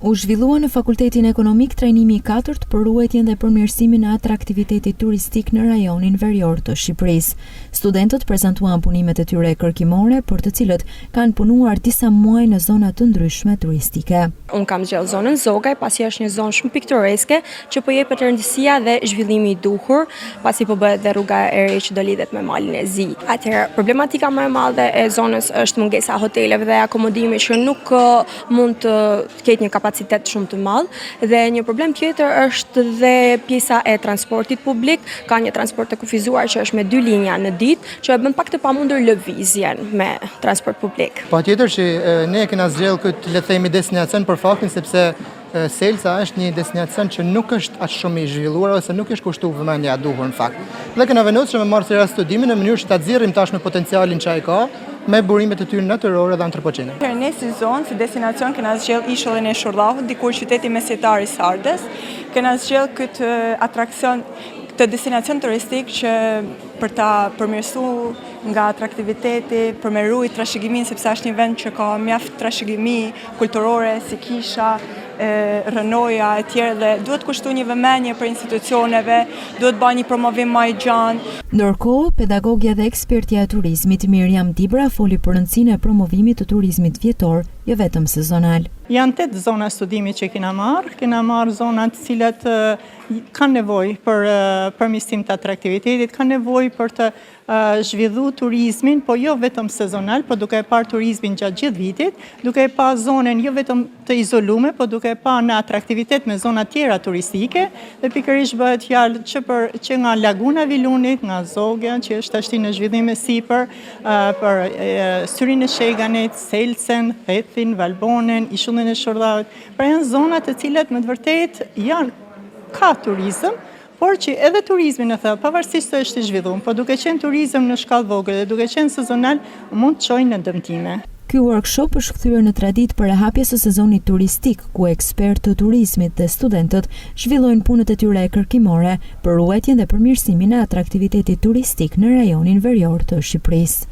U zhvillua në Fakultetin Ekonomik trajnimi i 4 për ruajtjen dhe përmirësimin e atraktivitetit turistik në rajonin verior të Shqipërisë. Studentët prezantuan punimet e tyre kërkimore, për të cilët kanë punuar disa muaj në zona të ndryshme turistike. Unë kam zgjedhur zonën Zogaj, pasi është një zonë shumë piktoreske që po jepet rëndësia dhe zhvillimi i duhur, pasi po bëhet dhe rruga e re që do lidhet me Malin e Zi. Atëherë, problematika më e madhe e zonës është mungesa hoteleve dhe akomodimi që nuk mund të ketë një kapacitet shumë të madh dhe një problem tjetër është dhe pjesa e transportit publik. Ka një transport të kufizuar që është me 2 linja në ditë, që e bën pak të pamundur lëvizjen me transport publik. Patjetër që ne kena zgjedhur këtë, le të themi, destinacion për faktin sepse Selsa është një destinacion që nuk është aq shumë i zhvilluar ose nuk është kushtuar vëmendja e duhur në fakt. Dhe kena vendosur me marrë seriozisht studimin në mënyrë që ta nxjerrim tash me potencialin që ai ka, me burimet e tyre natyrore dhe antropogene. Ne si zonë, si destinacion, kena zgjedhur ishullin e Shurllahut, dikur qyteti mesjetar i Sardës. Kena zgjedhur këtë atrakcion, këtë destinacion turistik që për ta përmirësuar nga atraktiviteti, për me ruajtur trashëgiminë, sepse është një vend që ka mjaft trashëgimi kulturore, si kisha, rënoja e tjerë, dhe duhet kushtu një vëmendje për institucioneve, duhet bëj një promovim më i gjatë. Ndërkohë, pedagogja dhe ekspertja e turizmit Miriam Dibra foli për rëndësinë e promovimit të turizmit vjetor, jo vetëm sezonal. Janë 8 zona studimi që kena marrë zona të cilat kanë nevojë për përmirësim të atraktivitetit, kanë nevojë për të zhvilluar turizmin, po jo vetëm sezonal, por duke e parë turizmin gjatë gjithë vitit, duke e parë zonën jo vetëm të izoluar, por duke e parë në atraktivitet me zona tjera turistike, dhe pikërisht bëhet fjalë që nga Laguna Vilunit, nga Zogja, që është tashti në zhvillim e sipër, për Syrin e Sheganit, Selsen, Thethin, Valbonen, ishullin e Shurllahut. Pra janë zona të cilat me të vërtetë ka turizëm, por që edhe turizmi në thellë, pavarësisht se është i zhvilluar, por duke qenë turizëm në shkallë vogël dhe duke qenë sezonal, mund të çojë në dëmtime. Ky workshop është kthyer në traditë për e hapjes së sezonit turistik, ku ekspertë të turizmit dhe studentët zhvillojnë punët e tyre kërkimore për ruajtjen dhe përmirësimin e atraktivitetit turistik në rajonin verior të Shqipërisë.